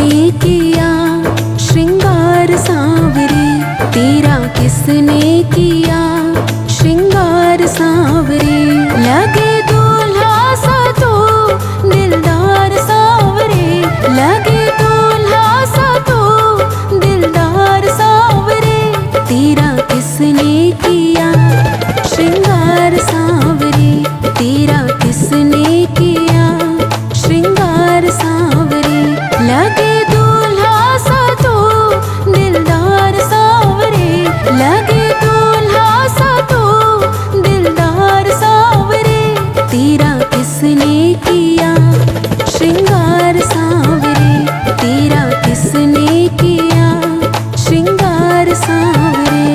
किसने किया श्रृंगार सांवरे, तेरा किसने किया श्रृंगार सांवरे। लगे दूल्हा सा तो दिलदार सांवरे, लगे दूल्हा सा तो दिलदार सांवरे। तेरा किसने किया श्रृंगार सांवरे, तेरा किसने किया श्रृंगार सांवरे। लगे दूल्हा सा तो दिलदार सांवरे, लगे दूल्हा सा तो दिलदार सांवरे। तेरा किसने किया श्रृंगार सांवरे, तेरा किसने किया श्रृंगार सांवरे।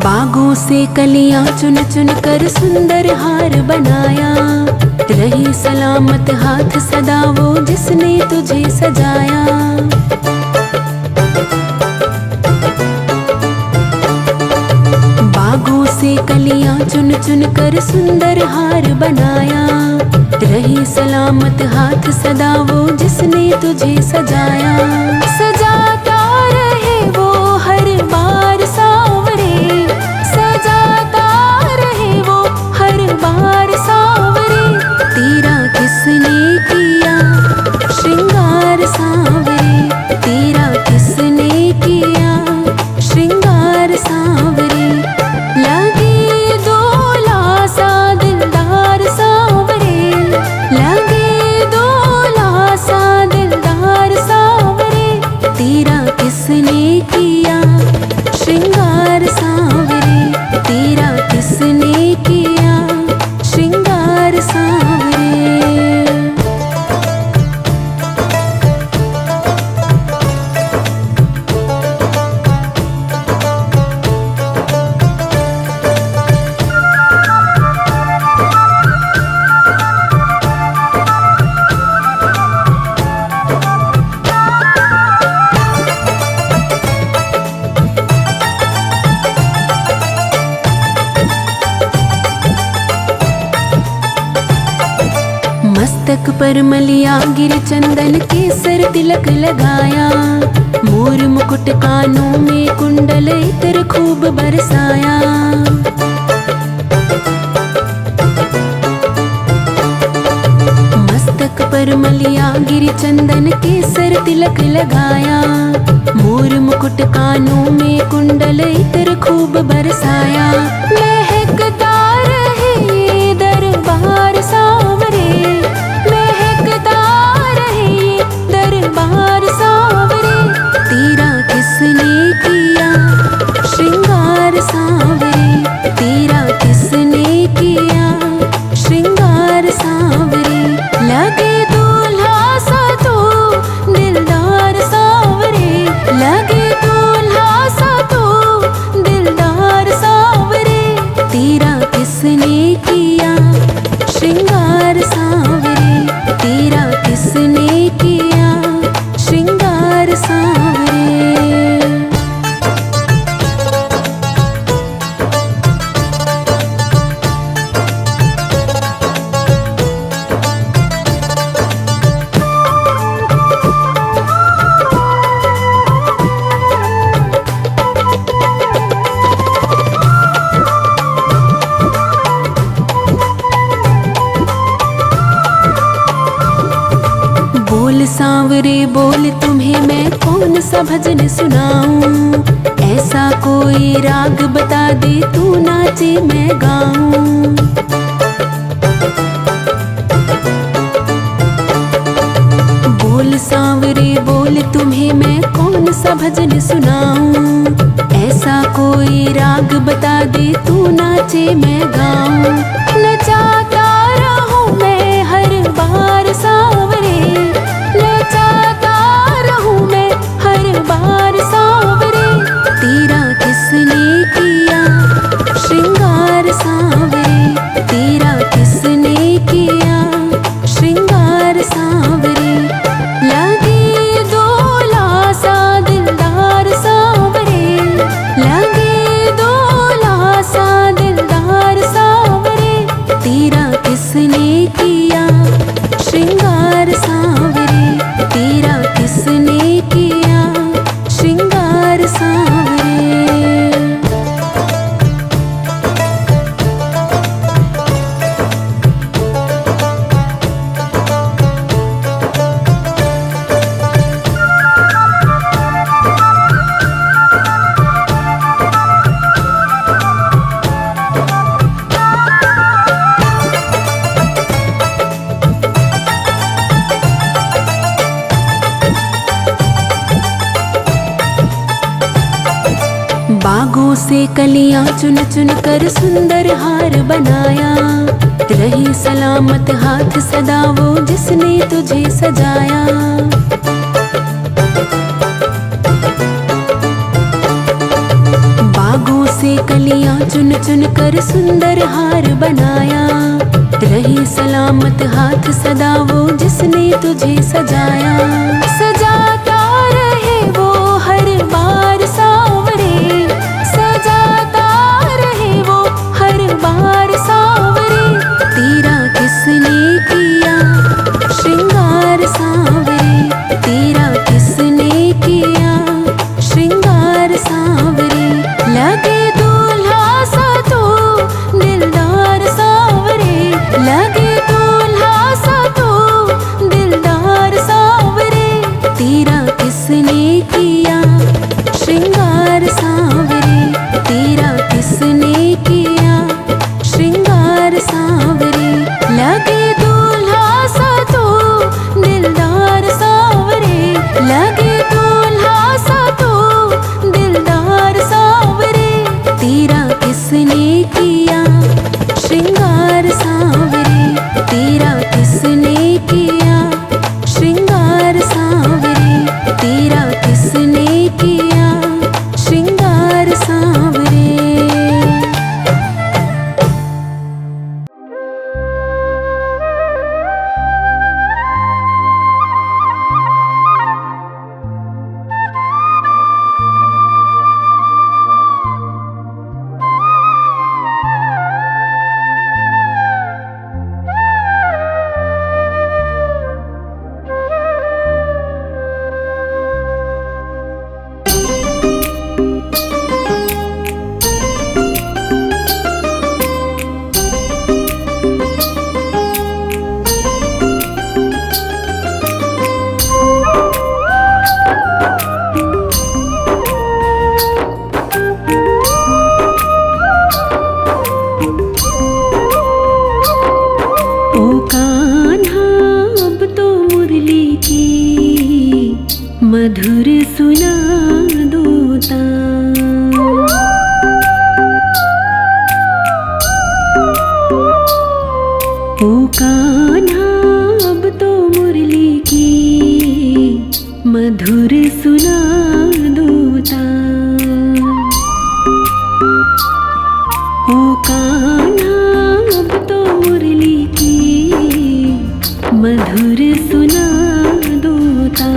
बागों से कलियां चुन चुन कर सुंदर हार बनाया। रही सलामत हाथ सदा वो जिसने तुझे सजाया। बागों से कलियां चुन चुन कर सुंदर हार बनाया। रही सलामत हाथ सदा वो जिसने तुझे सजाया। सजाता रहे वो हर बार सांवरे, सजाता रहे वो हर बार सांवरे। तेरा किसने किया श्रृंगार सांवरे, तेरा किसने किया श्रृंगार सांवरे। लगे दूल्हा सा दिलदार सांवरे, लगे दूल्हा सा दिलदार सांवरे। तेरा किसने किया श्रृंगार सांवरे, तेरा किसने किया श्रृंगार सांवरे। मस्तक पर मलिया गिर चंदन केसर तिलक लगाया। मोर मुकुट कानों में कुंडल इत्र खूब बरसाया। मस्तक पर मलिया गिर चंदन केसर तिलक लगाया। मोर मुकुट कानों में कुंडल इत्र खूब बरसाया। महकता रहे ये दरबार सांवरे, महकता रहे दरबार सांवरे। तेरा किसने किया श्रृंगार सांवरे, तेरा किसने किया श्रृंगार सांवरे। लगे दूल्हा सा तो दिलदार सांवरे, लगे दूल्हा सा तो दिलदार सांवरे। तेरा किसने किया श्रृंगार सांवरे, तेरा किसने किया श्रृंगार सांवरे। बोल सांवरे बोल तुम्हें मैं कौन सा भजन सुनाऊं। ऐसा कोई राग बता दे तू नाचे मैं गाऊं। बोल सांवरे बोल तुम्हें मैं कौन सा भजन सुनाऊं। ऐसा कोई राग बता दे तू नाचे मैं गाऊं। नचाता रहूं मैं हर बार सांवरे, नचाता रहूं मैं हर बार सांवरे। तेरा किसने किया श्रृंगार सांवरे, तेरा किसने किया श्रृंगार सांवरे। लगे दूल्हा सा दिलदार सांवरे, लगे दूल्हा सा दिलदार सांवरे, तेरा किसने किया श्रृंगार सांवरे, तेरा किसने किया श्रृंगार सांवरे। बागों से कलियां चुन चुन कर सुंदर हार बनाया, रही सलामत हाथ सदा वो जिसने तुझे सजाया। बागों से कलियां चुन चुन कर सुंदर हार बनाया, रही सलामत हाथ सदा वो जिसने तुझे सजाया। सजाता रहे वो हर बार सांवरे, सजाता रहे वो हर बार सांवरे, तेरा किसने किया श्रृंगार सांवरे, तेरा किसने किया श्रृंगार सांवरे। लगे दूल्हा सा तो दिलदार सांवरे, लगे दूल्हा सा तो दिलदार सांवरे, तेरा किसने किया श्रृंगार सांवरे, तेरा किसने किया श्रृंगार सांवरे। लगे दूल्हा सा तो दिलदार सांवरे, लगे दूल्हा सा तो दिलदार सांवरे, तेरा किसने किया श्रृंगार सांवरे, तेरा किसने किया श्रृंगार सांवरे, तेरा किसने किया श्रृंगार सांवरे। मधुर सुना दूता, ओ कान्हा अब तो मुरली की मधुर सुना दूता। ओ कान्हा अब तो मुरली की मधुर सुना दूता।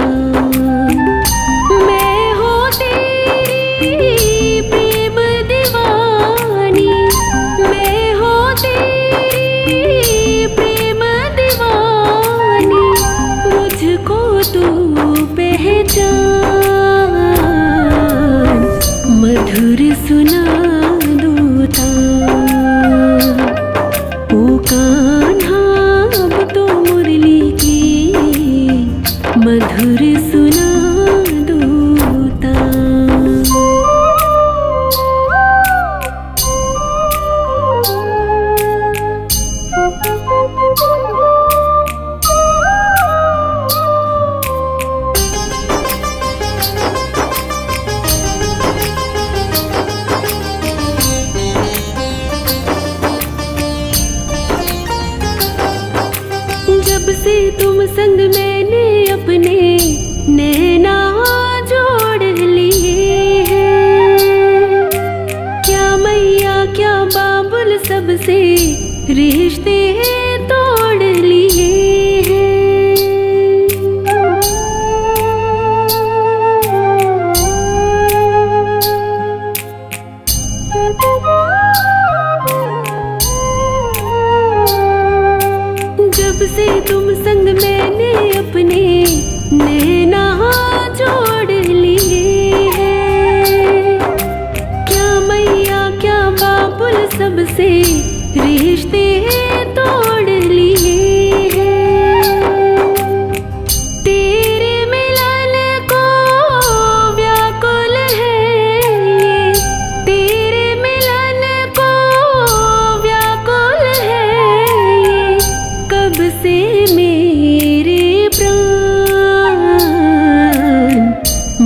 मधुर सुना दूता, ओ कान्हा अब तो मुरली की मधुर सुना दूता। जब से तुम संग मैंने अपने नैना जोड़ लिए हैं, बाबुल सबसे रिश्ते तोड़ लिए हैं। जब से तुम संग मैंने अपने नैना जोड़ लिए हैं। क्या मैया क्या बाबुल सबसे रिश्ते तोड़ लिए हैं। तेरे मिलन को व्याकुल है ये, तेरे मिलन को व्याकुल है ये। कब से मेरे प्राण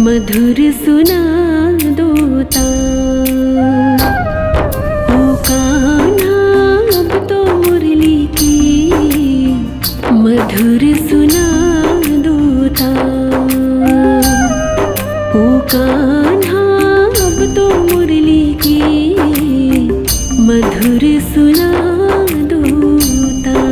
मधुर सुना दो तान। ओ कान्हा अब तो मुरली की मधुर सुना दो तान। ओ कान्हा अब तो मुरली की मधुर सुना दो तान।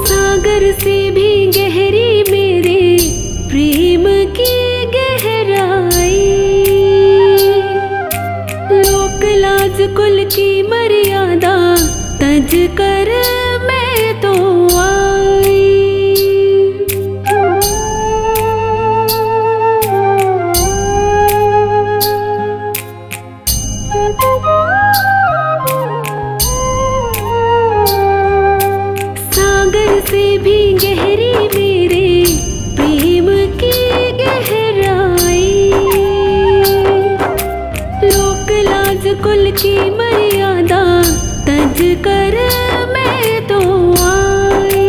सागर से भी गहरी मेरे प्रेम की गहराई। लोक लाज कुल की मर्यादा तज कर मैं तो आई। सागर से भी गहरी मेरे प्रेम की गहराई। लोक लाज कुल की मर्यादा तज कर मैं तो आई।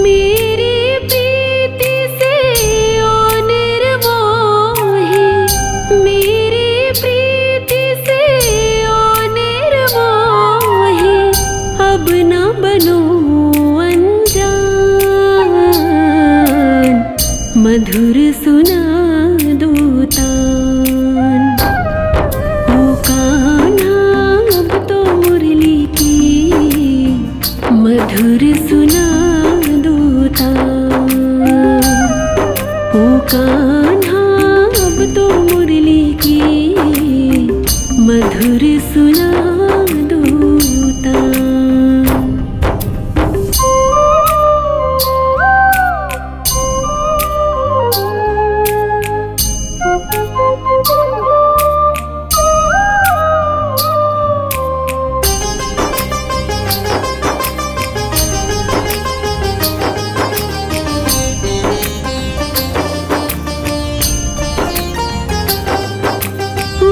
मेरी प्रीति से ओ निर्मोही, मेरी प्रीति से ओ निर्मोही। अब ना बनो अनजान, मधुर सुना दो तान। ओ कान्हा अब तो मुरली की मधुर सुना दो तान। ओ कान्हा अब तो मुरली की मधुर सुना दो तान।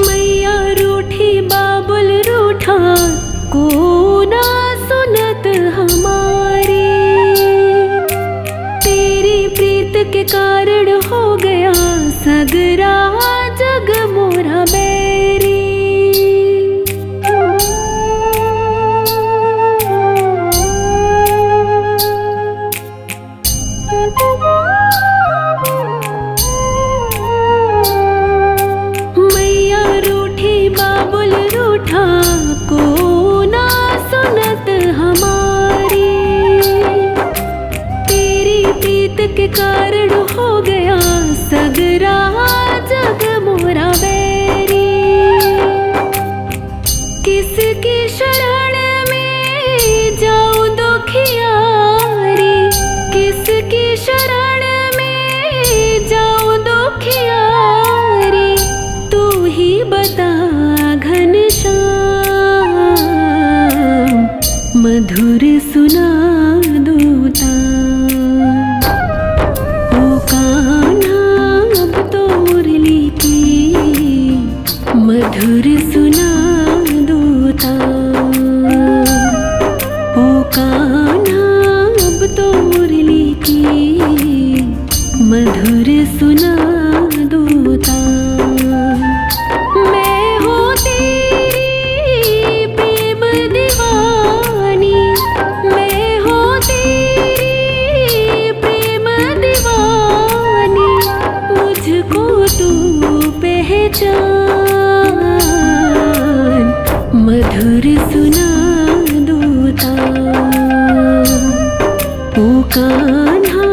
मैया रूठी बाबुल रूठा को ना सुनत हमारी। तेरी प्रीत के कारण हो गया सगरा जग मोरा बैरी। मैया रूठी बाबुल रूठा को ना सुनत हमारी। तेरी प्रीत के कारण हो गया सगरा जग मोरा बैरी। किसकी शरण में जाऊं दुखियारी, किसकी शरण में जाऊं दुखियारी। तू ही बता घनश्याम, मधुर सुना दो तान। ओ कान्हा अब तो मुरली की मधुर सुना दो तान। ओ कान्हा अब तो मधुर सुनादूता। मैं हूँ तेरी प्रेम दीवानी, मैं हूँ तेरी प्रेम दीवानी, मुझको तू पहचान, मधुर सुनादूता। ओ कान्हा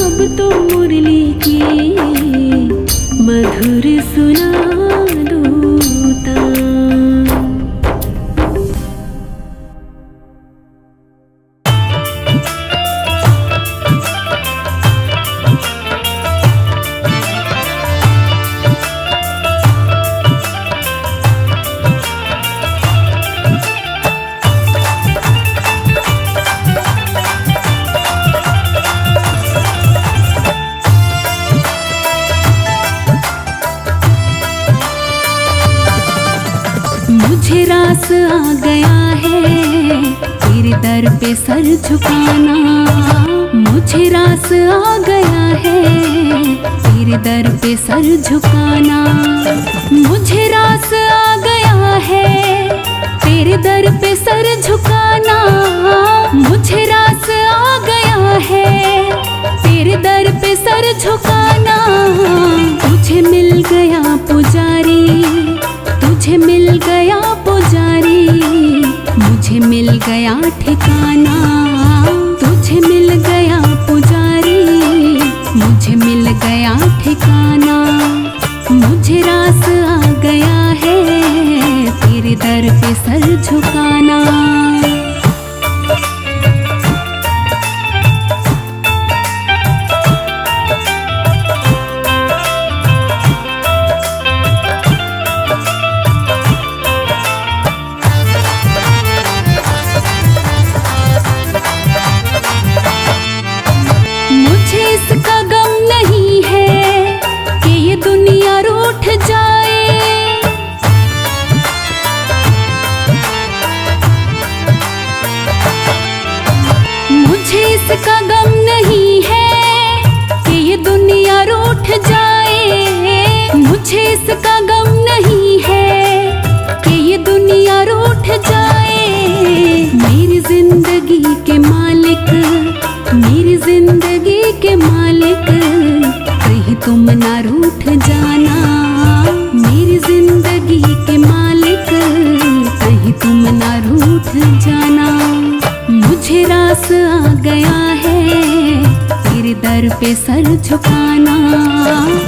अब तो मुरली की मधुर सुनादूता। मुझे रास आ गया है तेरे दर पे सर झुकाना, मुझे रास आ गया है तेरे दर पे सर झुकाना, मुझे रास आ गया है तेरे दर पे सर झुकाना, मुझे रास आ गया है तेरे दर पे सर झुकाना। तुझे मिल गया पुजारी, तुझे मिल गया पुजारी, मुझे मिल गया ठिकाना, तुझे मिल गया पुजारी, मुझे मिल गया ठिकाना। मुझे रास आ गया है तेरे दर पे सर झुकाना। इसका गम नहीं है कि ये दुनिया रूठ जाए, मुझे इसका गम नहीं है कि ये दुनिया रूठ जाए, मुझे इसका गम नहीं है कि ये दुनिया रूठ जाए। मेरी जिंदगी के मालिक, मेरी जिंदगी के मालिक, कहीं तुम ना रूठ जाना, मेरी जिंदगी के मालिक, कहीं तुम ना रूठ जाना। मुझे रास आ गया है तेरे दर पे सर झुकाना,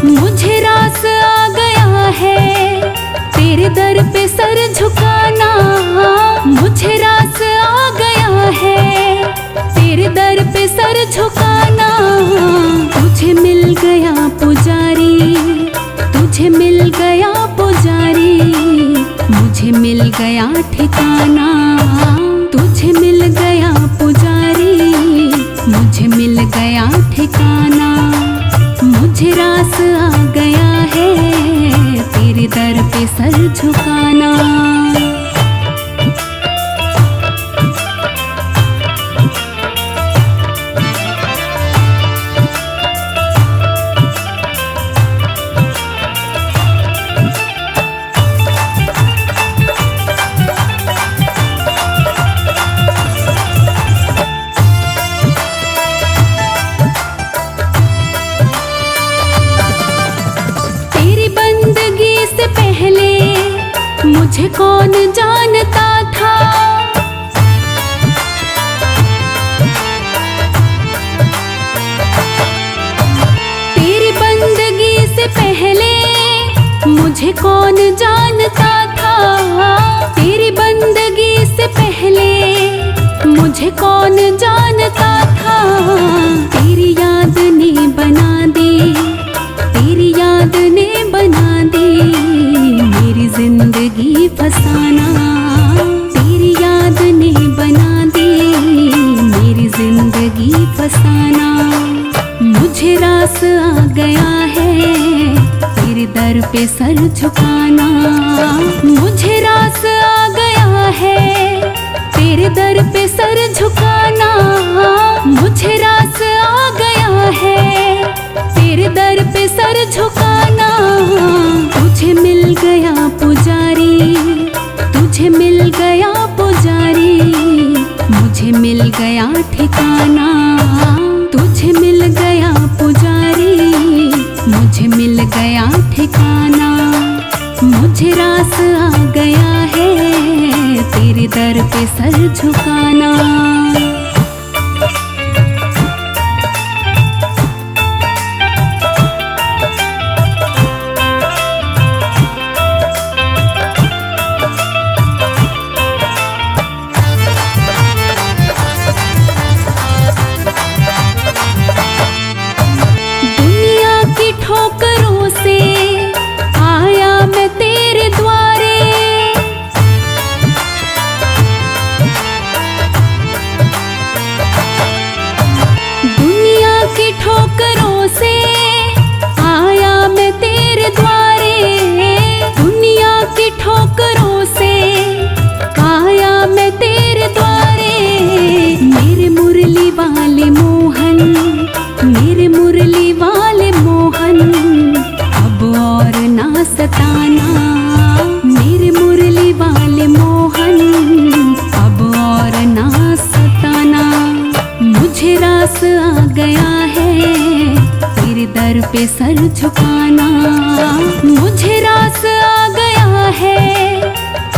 मुझे रास आ गया है तेरे दर पे सर झुकाना, मुझे रास आ गया है तेरे दर पे सर झुकाना। तुझे मिल गया पुजारी, तुझे मिल गया पुजारी, मुझे मिल गया ठिकाना, तुझे मिल गया पुजारी, मुझे मिल गया ठिकाना। मुझे रास आ गया है तेरे दर पे सर झुकाना। मुझे कौन जानता था, तेरी बंदगी से पहले मुझे कौन जानता था, तेरी बंदगी से पहले मुझे कौन जानता था। तेरी याद ने बना दी, तेरी याद ने बना दी मेरी जिंदगी फसाना, तेरी याद ने बना दी मेरी जिंदगी फसाना। मुझे रास आ गया है तेरे दर पे सर झुकाना, मुझे रास आ गया है तेरे दर पे सर झुकाना, मुझे रास आ गया है तेरे मिल गया ठिकाना, तुझे मिल गया पुजारी, मुझे मिल गया ठिकाना। मुझे रास आ गया है तेरे दर पे सर झुकाना। ठोकरों से आया मैं तेरे द्वारे, दुनिया की ठोकरों से आया मैं तेरे द्वारे, दुनिया की ठोकरों से आया मैं तेरे द्वारे। मेरे मुरली वाले मोहन, मेरे मुरली वाले मोहन, अब और ना सताना। मेरे मुरली वाले मोहन, अब और ना सताना। मुझे रास आ गया है तेरे दर पे सर झुकाना। मुझे रास आ गया है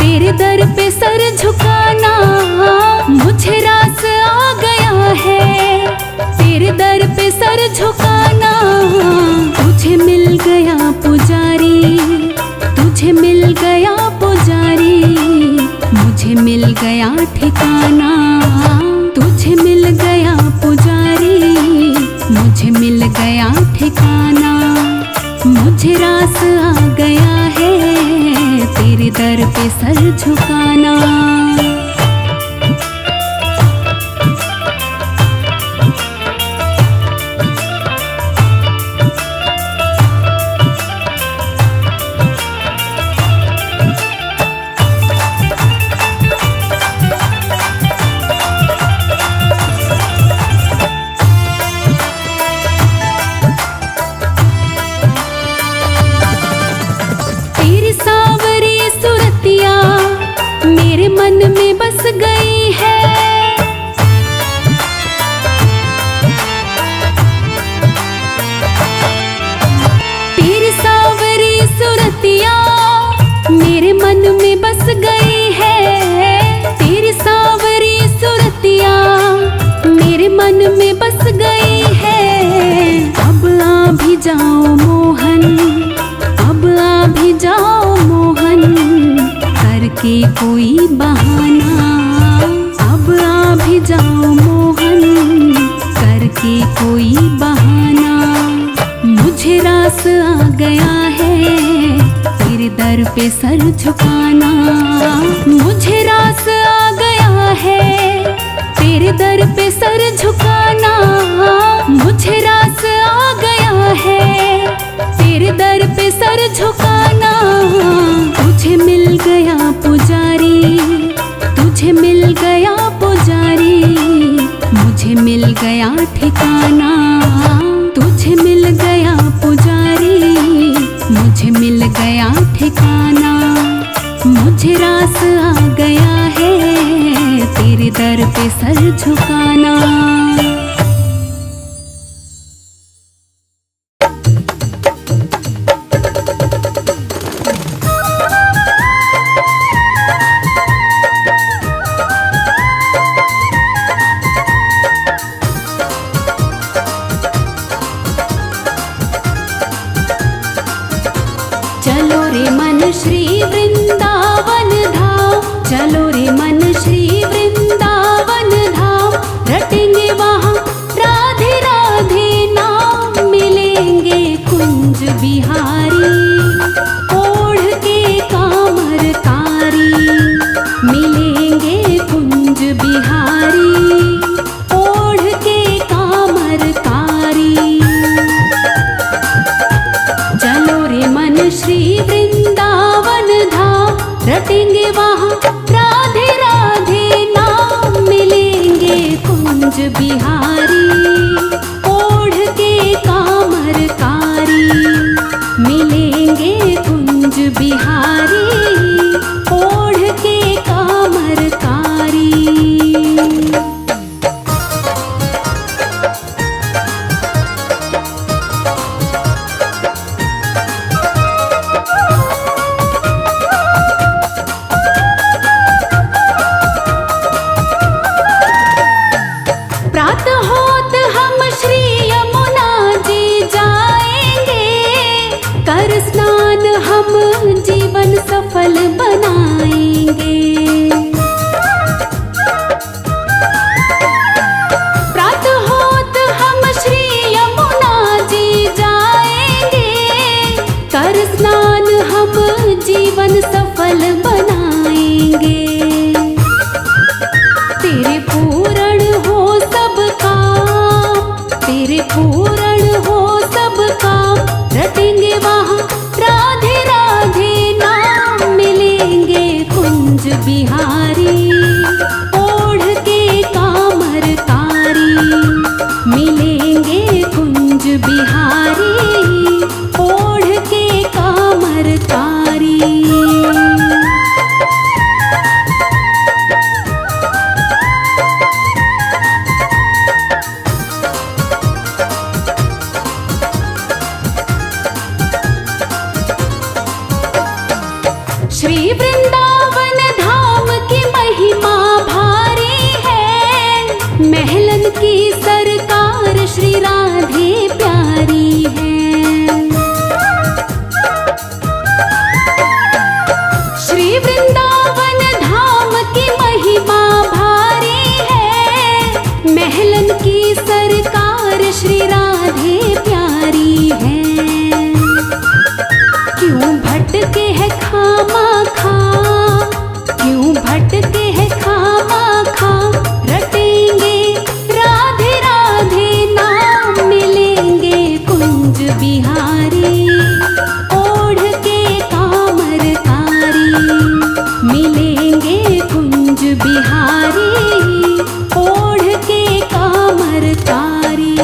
तेरे दर पे सर झुकाना। मुझे रास आ गया है तेरे दर पे सर झुकाना। तुझे मिल गया पुजारी, तुझे मिल गया पुजारी, मुझे मिल गया ठिकाना। तुझे मिल गया पुजारी, मुझे मिल गया ठिकाना। मुझे रास आ गया है तेरे दर पे सर झुकाना। मेरे मन में बस गई है, तेरी सावरी सुरतिया मेरे मन में बस गई है। तेरी सावरी सुरतिया मेरे मन में बस गई है। अब आ भी जाओ मोहन, अब आ भी जाओ मोहन, करके कोई बहाना। अब आ भी जाओ मोहन, करके कोई बहाना। मुझे रास आ गया है तेरे दर पे सर झुकाना। मुझे रास आ गया है तेरे दर पे सर झुकाना। मुझे रास आ गया है तेरे दर पे सर झुकाना। तुझे मिल गया पुजारी, तुझे मिल गया पुजारी, मुझे मिल गया ठिकाना। तुझे मिल गया पुजारी, मुझे मिल गया ठिकाना। मुझे रास आ गया है तेरे दर पे सर झुकाना। चलो रे मन श्री वृंदावन धाम, चलो रे मन श्री वृंदावन धाम। रटेंगे वहाँ राधे राधे नाम, मिलेंगे कुंज बिहारी ओढ़ के कामरकारी। मिलेंगे कुंज बिहारी ओढ़ के कामरकारी। चलो रे मन श्री वृंदावन धाम, रटेंगे वहाँ राधे राधे नाम। मिलेंगे कुंज बिहारी ओढ़ के कामरकारी। मिलेंगे कुंज बिहारी ओढ़ के कामरकारी। मेरे पूर्ण हो सब काम, रटेंगे वहाँ राधे राधे नाम। मिलेंगे कुंज बिहारी ओढ़ के कामर कारी, मिलेंगे कुंज बिहारी ओढ़ के कामर कारी। श्री वृंदावन धाम की महिमा भारी है, महलन की सरकार श्री राधे प्यारी है। श्री वृंदावन धाम की महिमा भारी है, महलन की सरकार श्री राधे प्यारी है। क्यों भटके है खामा खा, क्यों भटके है खामा खा, रटेंगे राधे राधे नाम। मिलेंगे कुंज बिहारी ओढ़ के कामर कारी, मिलेंगे कुंज बिहारी ओढ़ के कामर कारी।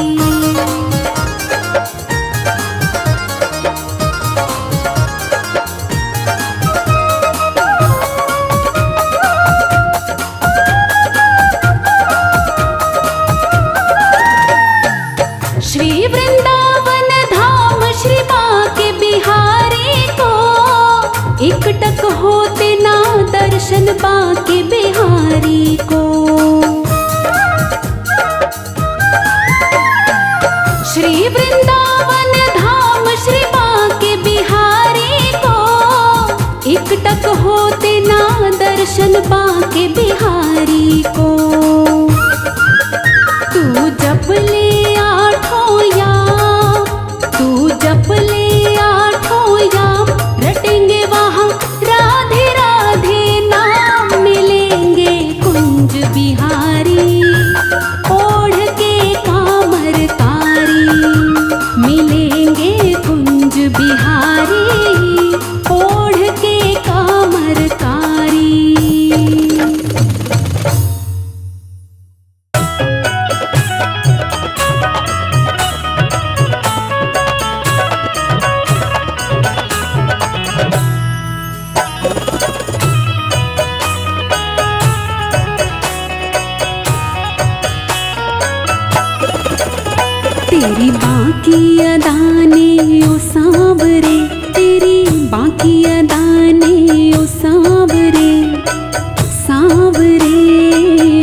श्री वृंदावन धाम श्री बांके बिहारी को, एकटक होते ना दर्शन बांके बिहारी को। श्री वृंदावन धाम श्री बांके बिहारी को, एकटक होते ना दर्शन बांके बिहारी को। तू जप ले आठों याम, तू जप ले आठों याम, रटेंगे वहाँ राधे राधे नाम। मिलेंगे कुंज बिहारी ओढ़ के कामर कारी, मिलेंगे कुंज बिहारी ओढ़ के कामर कारी। तेरी बाकी अदाने ओ सांवरे, तेरी बाकी अदाने ओ सांवरे, सांवरे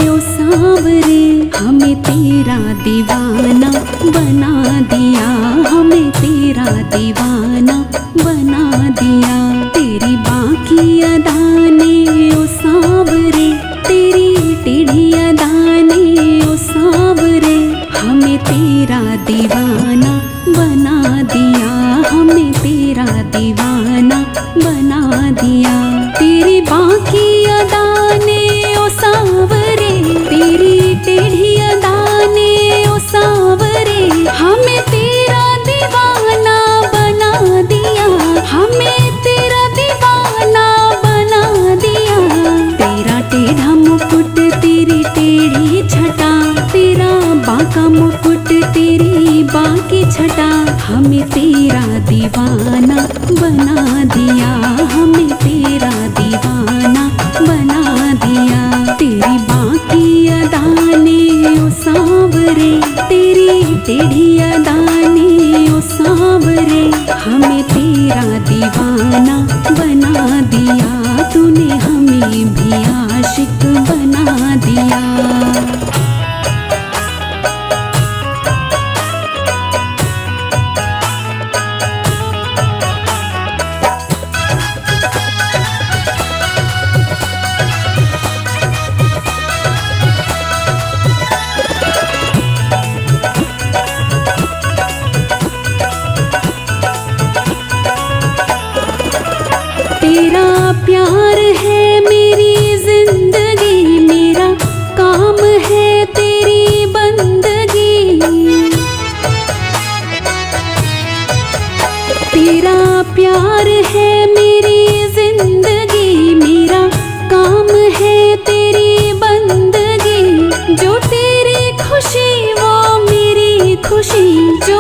ओ सांवरे। हमें तेरा दीवाना बना दिया, हमें तेरा दीवाना बना दिया। तेरी बाकी अदाने ओ सांवरे, तेरी टेढ़ी अदाने ओ सांवरे। हमें तेरा दीवाना बना दिया, हमें तेरा दीवाना बना दिया। तेरी बाकी अदाने ओ सांवरे, तेरी टेढ़ी अदाने ओ सांवरे। हमें तेरा दीवाना बना दिया, हमें तेरा दीवाना बना दिया। तेरा टेढ़ा मुकुट, तेरी टेढ़ी छटा, तेरा बांका मुकुट, तेरी बांकी छटा। हमें तेरा दीवाना बना दिया, हमें तेरा दीवाना बना दिया। तेरी बांकी अदाने ओ सांवरे, तेरी टेढ़ी अदाने ओ सांवरे। हमें तेरा दीवाना बना दिया, तूने हमें भी आशिक बना दिया। खुशी वो मेरी खुशी, जो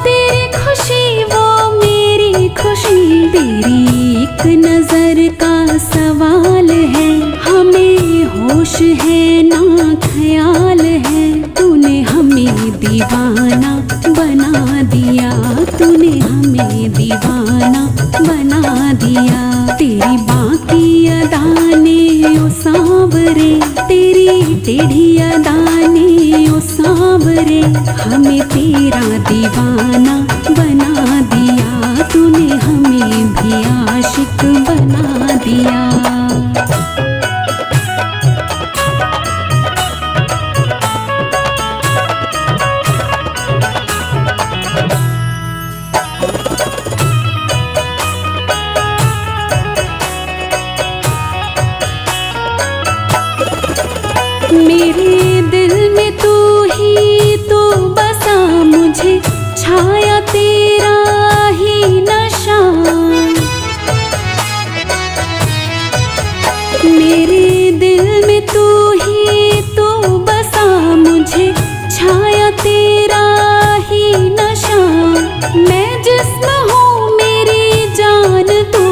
तेरी खुशी वो मेरी खुशी। तेरी एक नजर का सवाल है, हमें होश है ना ख्याल है। तूने हमें दीवाना बना दिया, तूने हमें दीवाना बना दिया। तेरी बाकी अदाने ओ सांवरे, तेरी टेढ़ी अदाने ओ सांवरे। हमें तेरा दीवाना बना दिया, तूने हमें भी आशिक बना दिया। मेरे दिल में तू ही तो बसा, मुझे छाया तेरा ही नशा। मेरे दिल में तू ही तो बसा, मुझे छाया तेरा ही नशा। मैं जिस्म हूँ मेरी जान तू,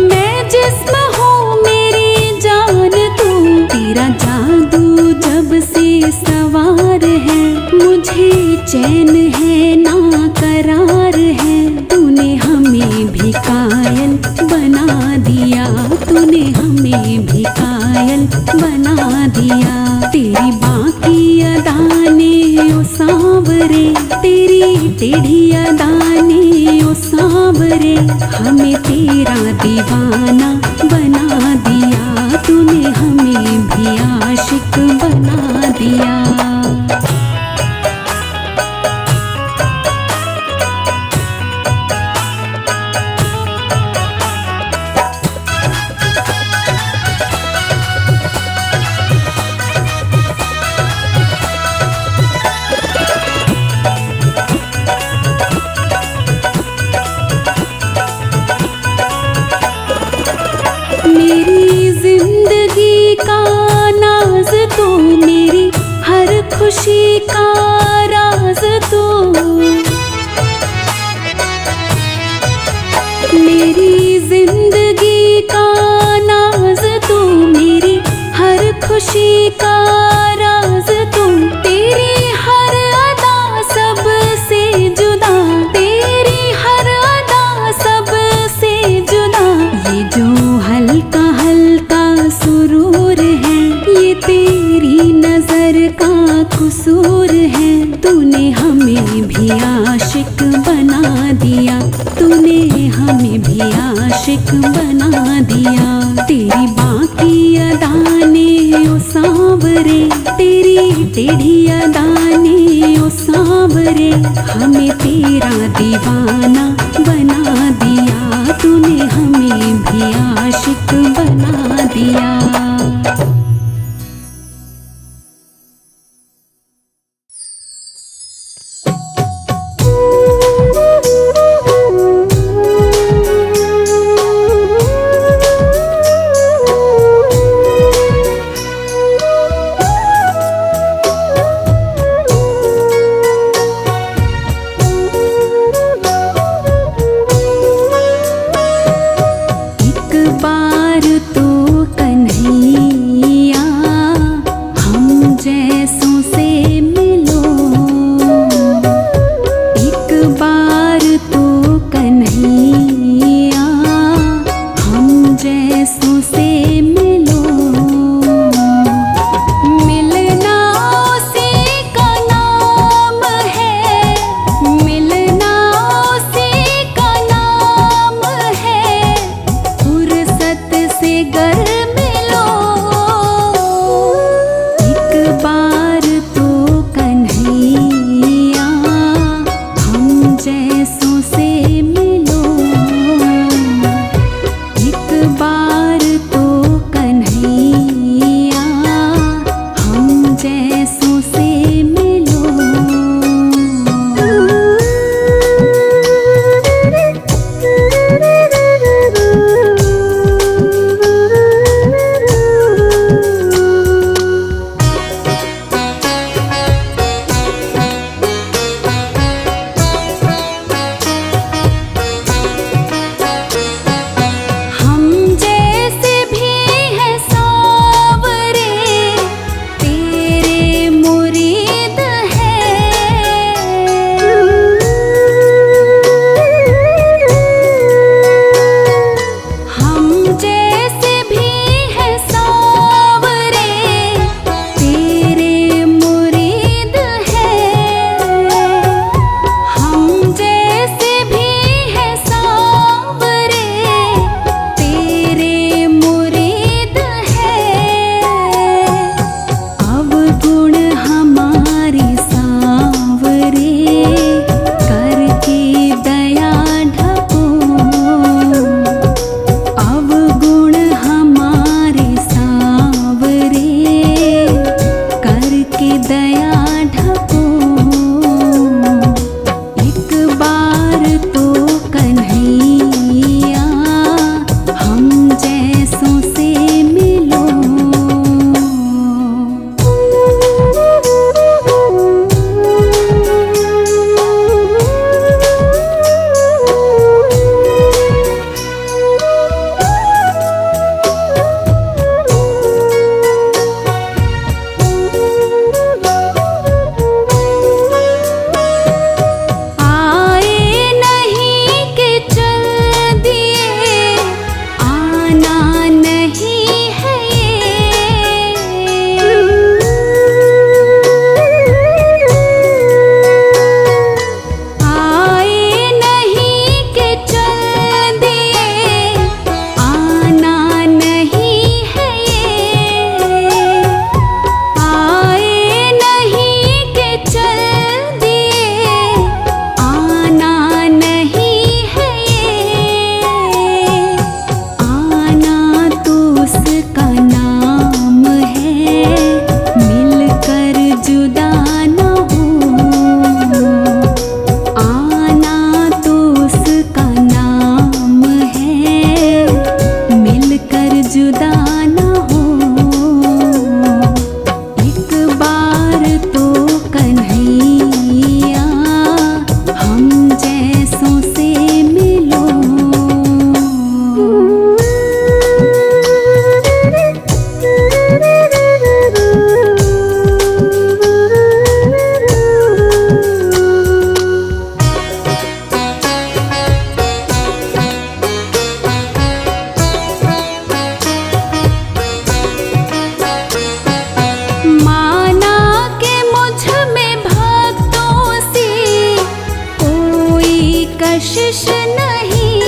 मैं जिस्म हूँ मेरी जान तू। तेरा जादू जब से सवार है, मुझे चैन है ना करार है। तूने हमें भी कायल बना दिया, तूने हमें भी कायल बना दिया। तेरी बाकी अदाने ओ सांवरे, तेरी टेढ़ी अदाने ओ सांवरे। हमें तेरा दीवाना बना दिया, तूने हमें भी आशिक बना दिया। मेरी जिंदगी का नाज तू, मेरी हर खुशी का राज तू। मेरी जिंदगी का नाज तू, मेरी हर खुशी का राज तू। तेरी हर अदा सबसे जुदा, तेरी हर अदा सबसे जुदा। ये जो हल्का हल्का सुरूर है, ये तेरी नजर का कसूर है। तूने हमें भी आशिक बना दिया, तूने हमें भी आशिक बना दिया। तेरी बाकी अदाने ओ सांवरे, तेरी टेढ़ी अदाने ओ सांवरे। हमें तेरा दीवाना बना दिया, तूने हमें भी आशिक बना दिया। छाया ढको। एक बार तो कन्हैया हम जैसों से मिलो। कशिश नहीं,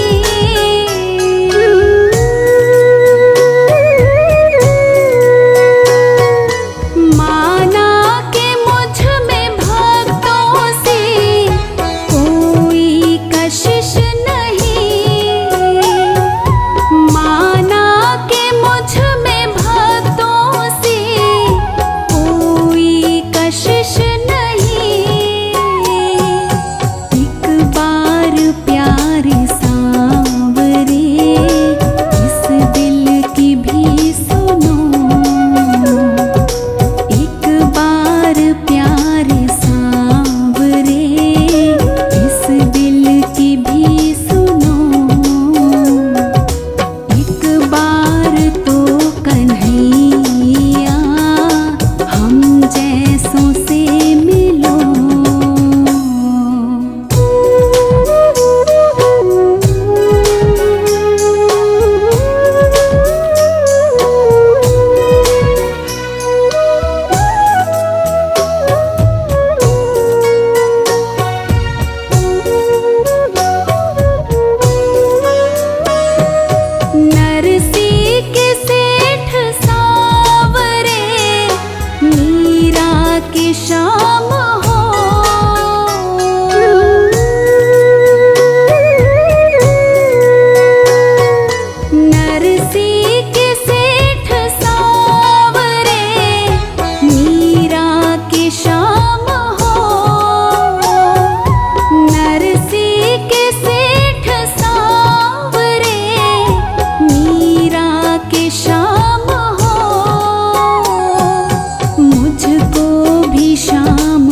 माना के मुझ में भक्तों से कोई कशिश नहीं। माना के मुझ में भक्तों से कोई कशिश नहीं। एक बार प्यारे सांवरे इस दिल की भी सुनो। एक बार प्यारे सांवरे इस दिल की भी सुनो। एक बार तो कन्हैया हम जैसों से मिलो। नरसी के सेठ सांवरे मीरा की शाम हो। नरसी के सेठ सांवरे मीरा की शाम हो। नरसी के सेठ सांवरे मीरा के शाम हो। मुझको भी शाम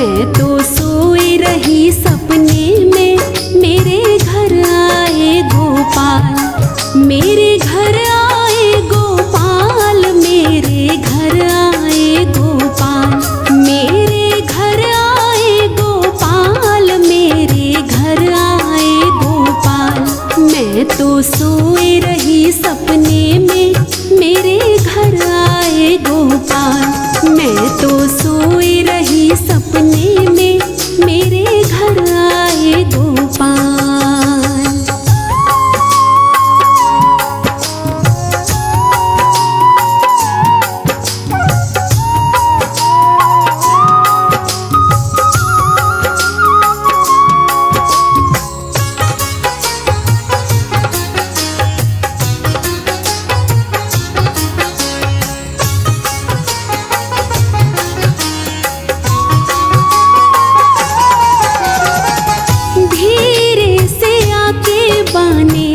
मैं तो सोई रही सपने में, मेरे घर आए गोपाल, मेरे घर आए गोपाल, मेरे घर आए गोपाल, मेरे घर आए गोपाल, मेरे घर आए गोपाल। मैं तो सोई रही सपने में, मेरे घर आए गोपाल, मैं तो सोई रही सपने में, मेरे घर आए गोपाल। धीरे से आके बाने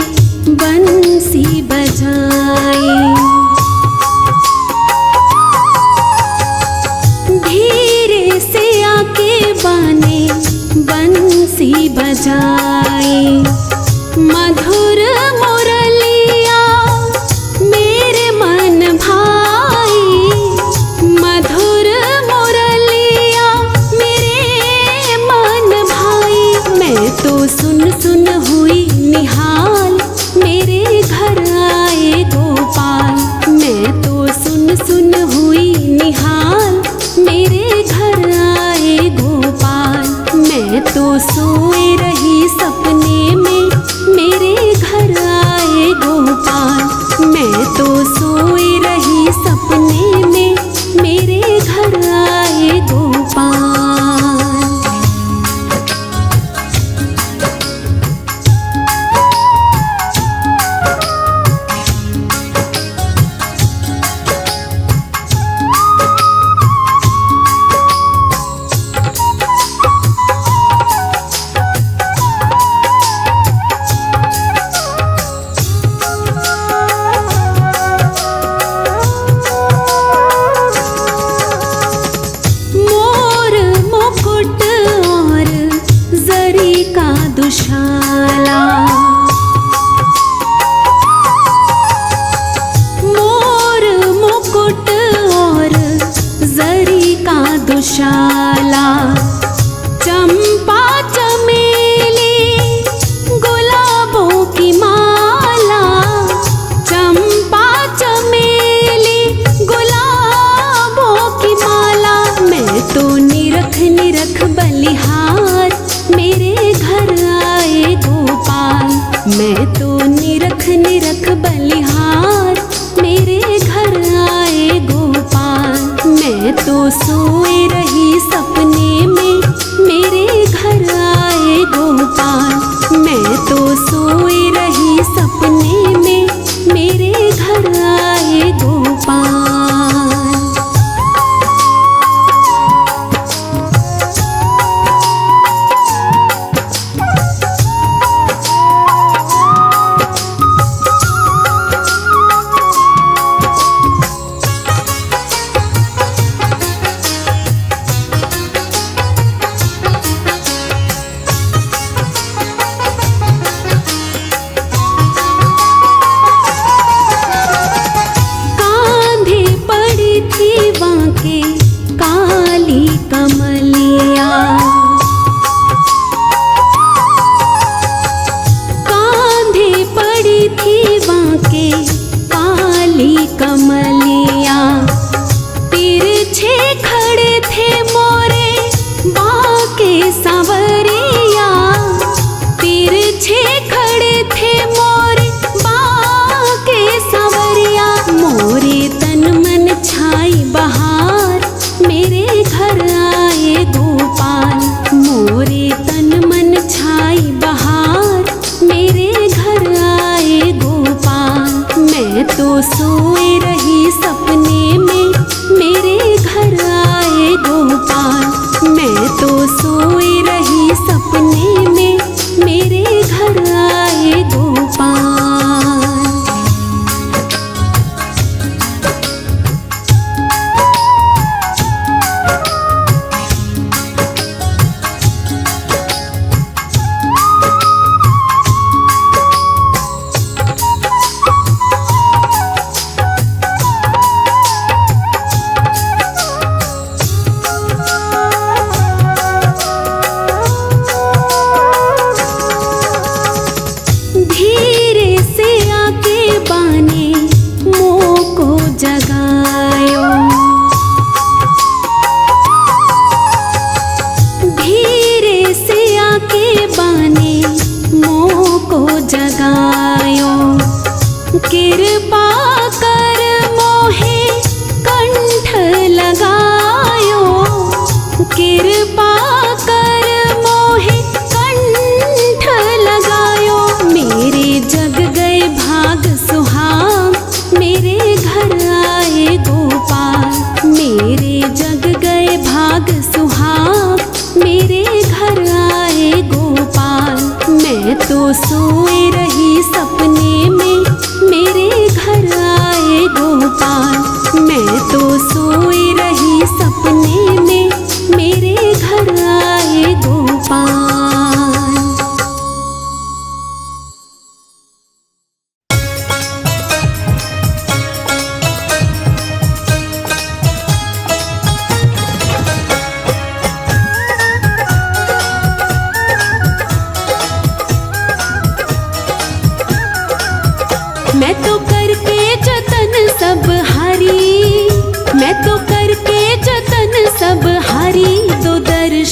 बंसी बजाए, धीरे से आके बाने बंसी बजाए। मधुर मुरलिया मेरे मन भाई, मधुर मुरलिया मेरे मन भाई। मैं तो सुन सुन हुई निहाल, मेरे घर आए गोपाल, मैं तो सुन सुन हुई निहाल, मेरे घर आए गोपाल। मैं तो सोए रही सपने में, मेरे घर आए गोपाल, मैं तो सोई रही सपने में, मेरे घर आए गोपाल।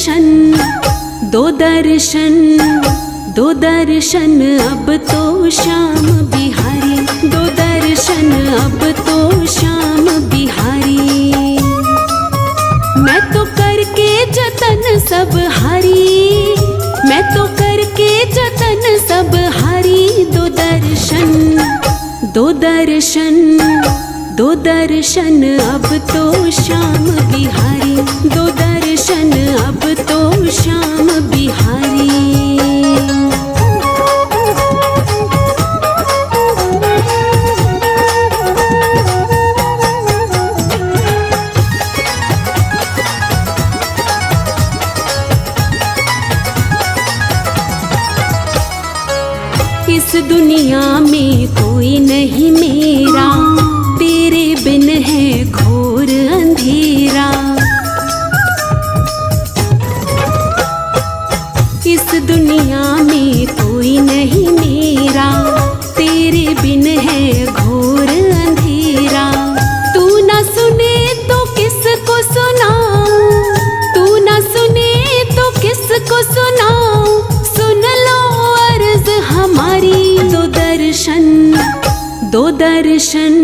दर्शन, दो दर्शन, दो दर्शन अब तो श्याम बिहारी, दो दर्शन अब तो श्याम बिहारी। मैं तो करके जतन सब हारी, मैं तो करके जतन सब हारी। दो दर्शन, दो दर्शन, दो दर्शन अब तो श्याम बिहारी, दो दर्शन अब तो श्याम बिहारी। इस दुनिया में कोई नहीं मेरा, तेरे बिन है घोर अंधेरा। इस दुनिया में कोई नहीं मेरा, तेरे बिन है घोर अंधेरा। तू ना सुने तो किसको सुनाऊं, तू ना सुने तो किसको सुनाऊं। सुन लो अर्ज हमारी, दो दर्शन, दो दर्शन,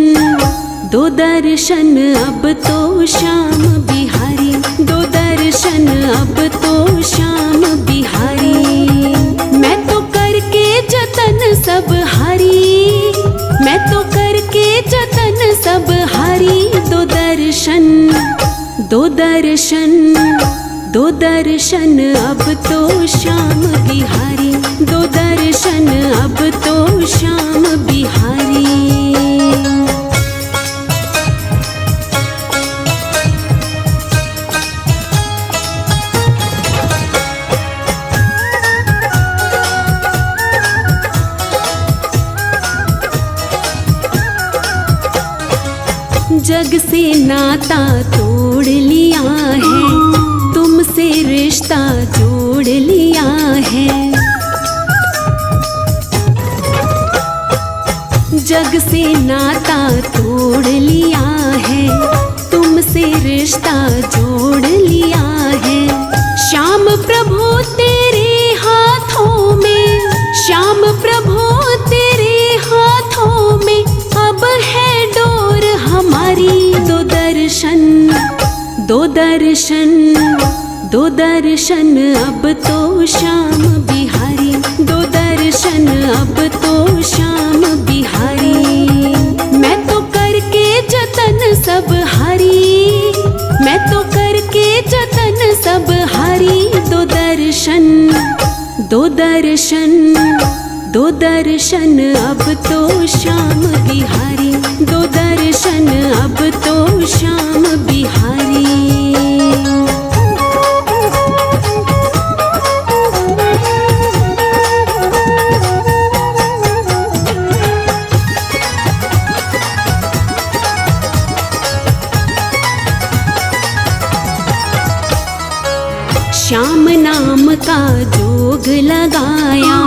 दो दर्शन अब तो श्याम बिहारी, दो दर्शन अब तो श्याम बिहारी। मैं तो करके जतन सब हारी, मैं तो करके जतन सब हारी। दो दर्शन, दो दर्शन, दो दर्शन अब तो श्याम बिहारी, दो दर्शन अब तो श्याम बिहारी। जग से नाता तोड़ लिया है, तुमसे रिश्ता जोड़ लिया है। जग से नाता तोड़ लिया है, तुमसे रिश्ता जोड़ लिया है। श्याम प्रभु तेरे हाथों में, श्याम प्रभु तेरे हाथों में अब है डोर हमारी। दो दर्शन, दो दर्शन, दो दर्शन अब तो श्याम बिहारी, दो दर्शन अब तो श्याम बिहारी। मैं तो करके जतन सब हारी, मैं तो करके जतन सब हारी। दो दर्शन, दो दर्शन, दो दर्शन अब तो श्याम बिहारी, दो दर्शन अब तो श्याम बिहारी। श्याम नाम का जोग लगाया,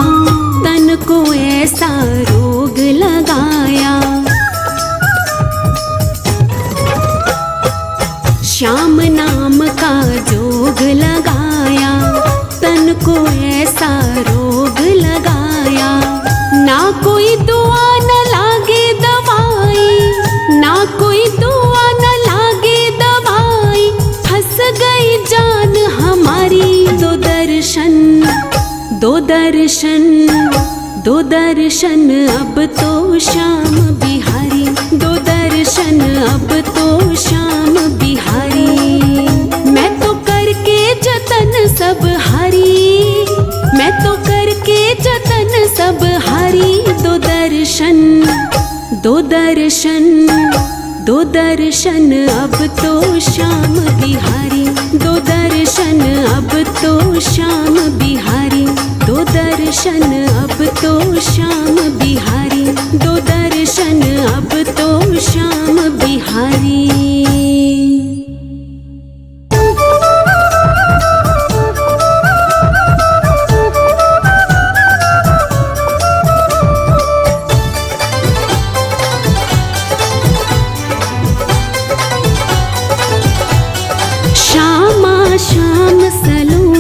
तन को ऐसा रोग लगाया। श्याम नाम का जोग लगाया, तन को ऐसा रोग लगाया। ना कोई दुआ न लागे दवाई, ना कोई दुआ न लागे दवाई। फंस गई जान हमारी। दो दर्शन, दो दर्शन, दो दर्शन अब तो श्याम बिहारी, दो दर्शन अब तो श्याम बिहारी। मैं तो करके जतन सब हारी, मैं तो करके जतन सब हारी। दो दर्शन, दो दर्शन, दो दर्शन अब तो श्याम बिहारी, दो दर्शन अब तो श्याम बिहारी, दो दर्शन अब तो श्याम बिहारी, दो दर्शन अब तो श्याम बिहारी। श्यामा श्याम सलो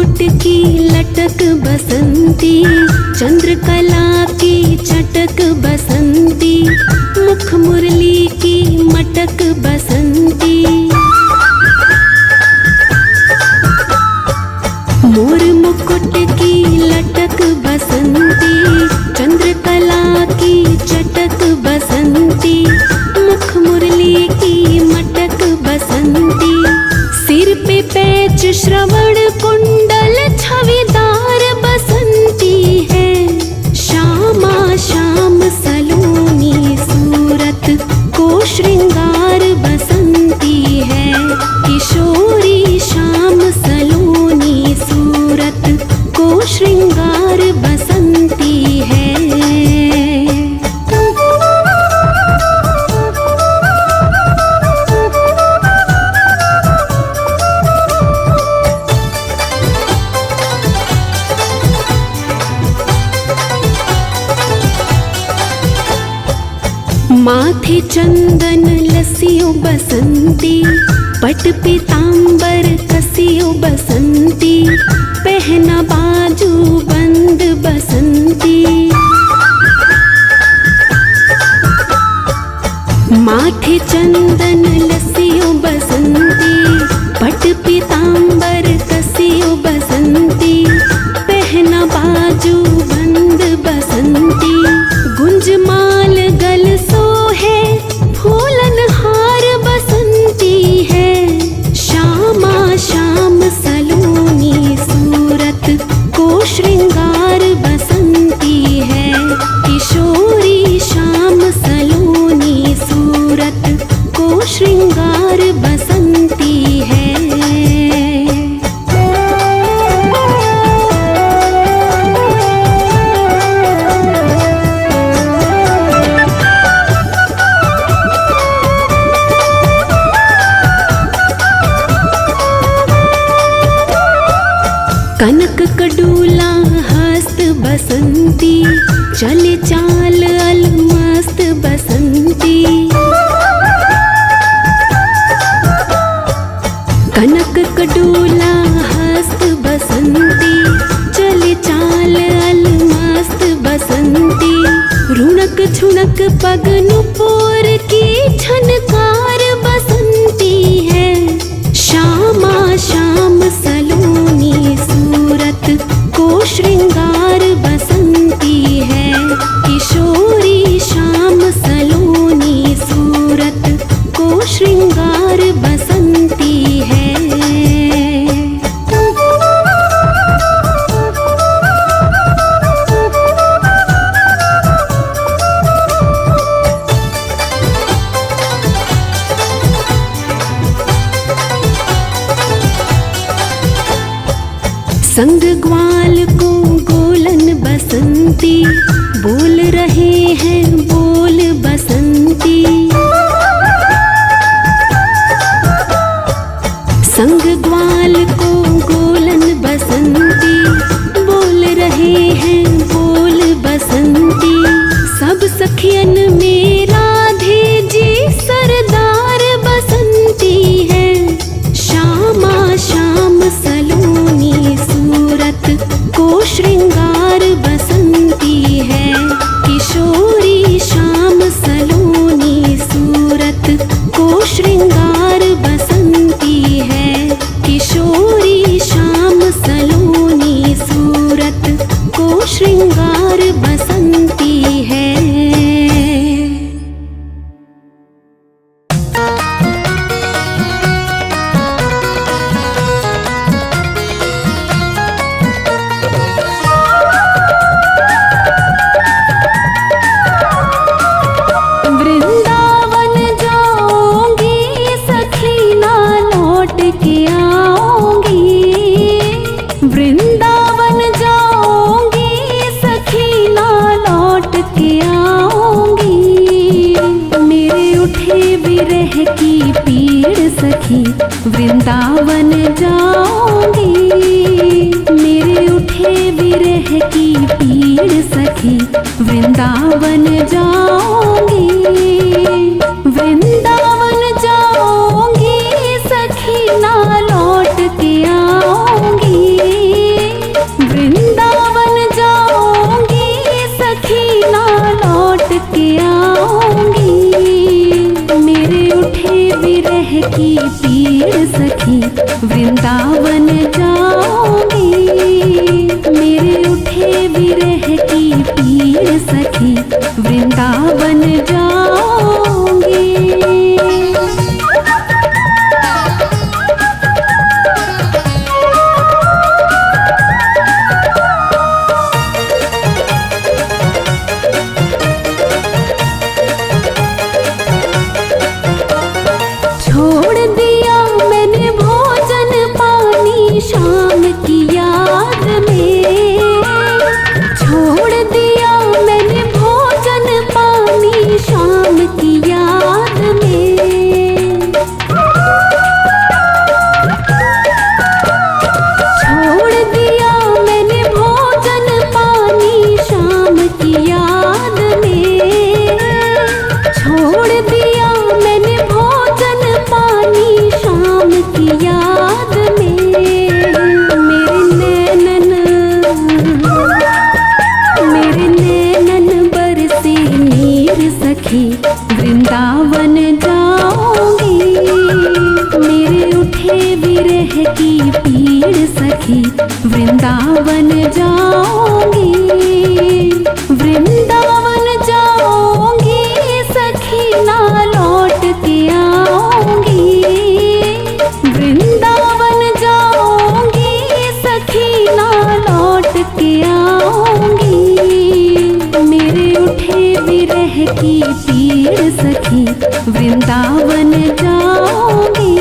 मुकुट की लटक बसंती, चंद्रकला की चटक बसंती, मुख मुरली की मटक बसंती। मोर मुकुट की लटक बसंती, चंद्रकला की चटक बसंती, मुख मुरली की मटक बसंती। सिर पे पैच श्रवण कुंडल छविदार बसंती है, श्यामा श्याम सलोनी सूरत को श्रृंगार बसंती है, किशोरी श्याम सलोनी सूरत को श्रृंगार बसंती है। माथे चंदन लसियो बसंती, पट पीतांबर कसियो बसंती, पहना बाजू बंद बसंती। माथे चंदन लसियो बसंती, पट पीतांबर कसियो बसंती, पहना बाजू बंद बसंती। गुंजमाल गल सोहे फूलन हार बसंती है, श्यामा श्याम सलोनी सूरत को श्रृंगार बसंती है, किशोरी श्याम सलोनी सूरत को श्रृंगार बसंती है। कनक कडूला हस्त बसंती, चले चाल अलमस्त बसंती। कनक कडूला हस्त बसंती, चले चाल अलमस्त बसंती। रुणक झुणक पग नुपुर की झनकार बसंती है, श्यामा श्याम सलोनी सूरत को श्रृंगार बसंती है, किशोरी श्याम सलोनी सूरत को श्रृंगार बसंती है। संग ग्वाल को गोलन बसंती, बोल रहे हैं बोल बसंती। संग ग्वाल को गोलन बसंती, बोल रहे हैं बोल बसंती। सब सखियन में राधे जी सरदार बसंती है, श्यामा श्याम सलोनी सूरत को श्रृंगार बसंती है, किशोरी श्याम सलोनी सूरत को श्रृंगार बसंती है, किशोरी श्याम सलोनी सूरत को श्रृंगार बसंती है। वृंदावन जाऊंगी, मेरे उठे विरह की पीड़ सखी, वृंदावन जाऊंगी, वृंदावन जाऊंगी सखी ना लौट के आऊंगी। पीड़ सखी, वृंदावन जाऊंगी। मेरे उठे विरह की पीड़ सखी, वृंदावन जाऊंगी। छोड़ दिया मैंने भोजन पानी शाम की याद में, छोड़ दिया मैंने भोजन पानी शाम की याद में। छोड़ दिया मैंने भोजन पानी शाम की याद में, छोड़ दिया मैंने भोजन पानी शाम की याद में। मेरे नैनन बरसे नीर सखी, वृंदावन जाऊंगी। मेरे उठे विरह की पीड़ सखी, वृंदावन जाऊंगी। वृंदावन जाऊंगी सखी, ना लौट के आऊंगी। वृंदावन जाऊंगी सखी, ना लौट के आऊंगी। मेरे उठे विरह की पीड़ सखी, वृंदावन जाऊंगी।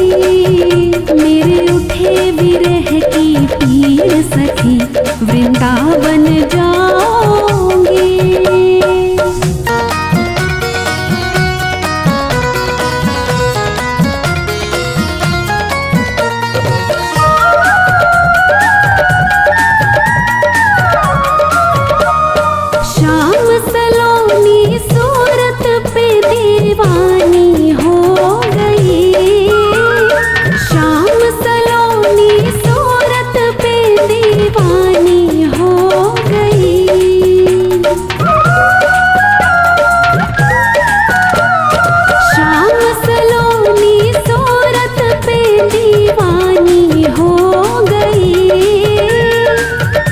मेरे उठे विरह की पीड़ सखी, वृंदावन जाऊंगी। शाम सलोनी सूरत पे दीवानी हो गई। शाम सलोनी सूरत पे दीवानी हो गई। शाम सलोनी सूरत पे दीवानी हो गई।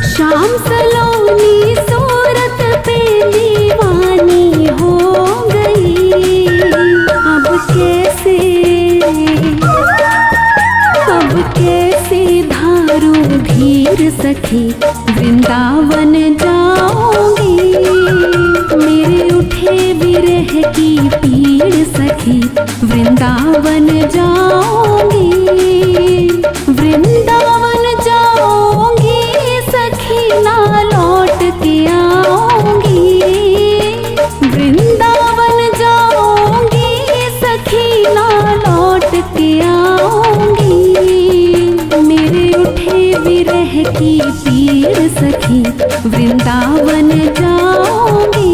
शाम सलोनी सूरत पे दीवानी हो गई। अब कैसे धारूं धीर सखी, वृंदावन जाऊंगी। मेरे उठे विरह की पीड़ सखी, वृंदावन जाऊंगी। वृंदावन जाऊंगी सखी, ना लौट के आऊंगी। वृंदावन जाऊंगी सखी, ना लौट के आऊंगी। मेरे उठे विरह की पीड़ सखी, वृंदावन जाऊंगी।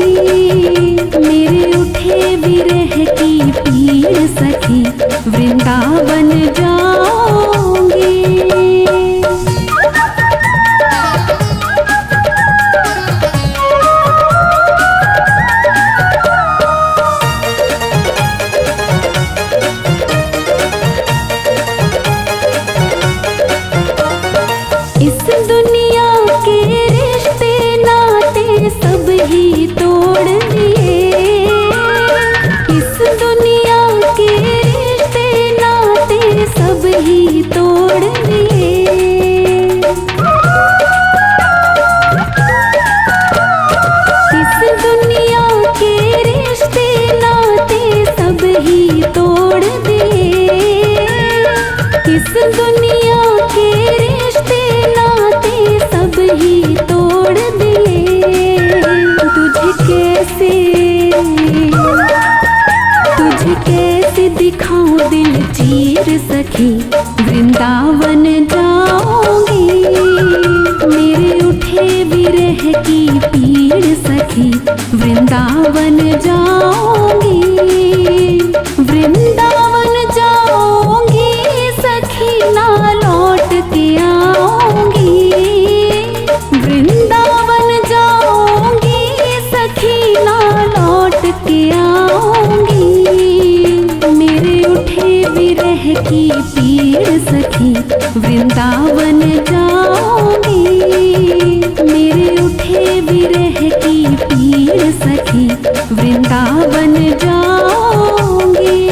मेरे उठे विरह की पीड़ सखी, वृंदावन जाऊंगी। इस दुनिया के रिश्ते नाते सब ही तोड़ दिए। इस दुनिया के रिश्ते नाते सब ही तोड़ दिए। इस दुनिया के रिश्ते नाते सब ही तोड़ दिए। इस दुनिया के रिश्ते नाते सब ही तोड़ दिए। तुझे कैसे दिखाऊं दिल चीर सखी, वृंदावन जाऊंगी। मेरे उठे विरह की पीड़ सखी, वृंदावन जाऊंगी। वृंदावन जाऊंगी सखी, ना लौट के आऊंगी। वृंदावन जाऊंगी सखी, ना लौट के आऊंगी। मेरे उठे विरह की पीड़ सखी, वृंदावन जाऊंगी। मेरे उठे विरह की पीड़ सखी, वृंदावन जाऊंगी।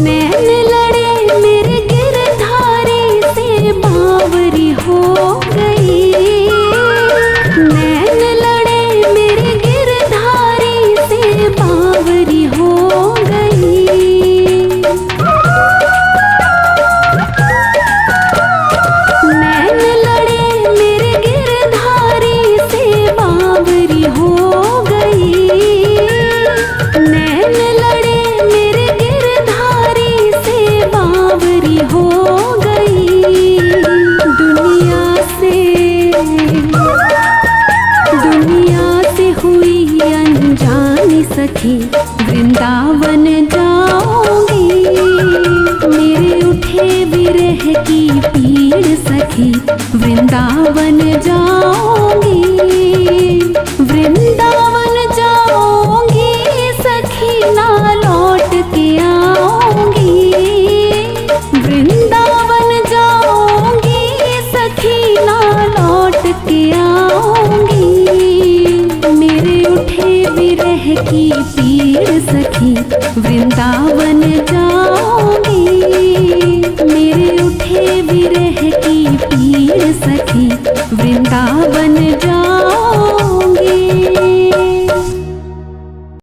नैन लड़े मेरे गिरधारी से बावरी हो गई। नैन लड़े मेरे गिरधारी से बावरी हो गई। नैन लड़े मेरे गिरधारी से बावरी हो गई। नैन लड़े मेरे गिरधारी से बावरी हो गई। दुनिया से हुई अनजानी सखी, वृंदावन जाऊंगी। मेरे उठे विरह की पीड़ सखी, वृंदावन जाऊंगी। वृंदावन जाऊंगी सखी, ना लौट के आऊंगी। वृंदावन जाऊंगी सखी, ना लौट के आऊंगी। मेरे उठे विरह की पीड़ सखी, वृंदावन जाऊंगी। मेरे उठे विरह की पीड़ सखी, वृंदावन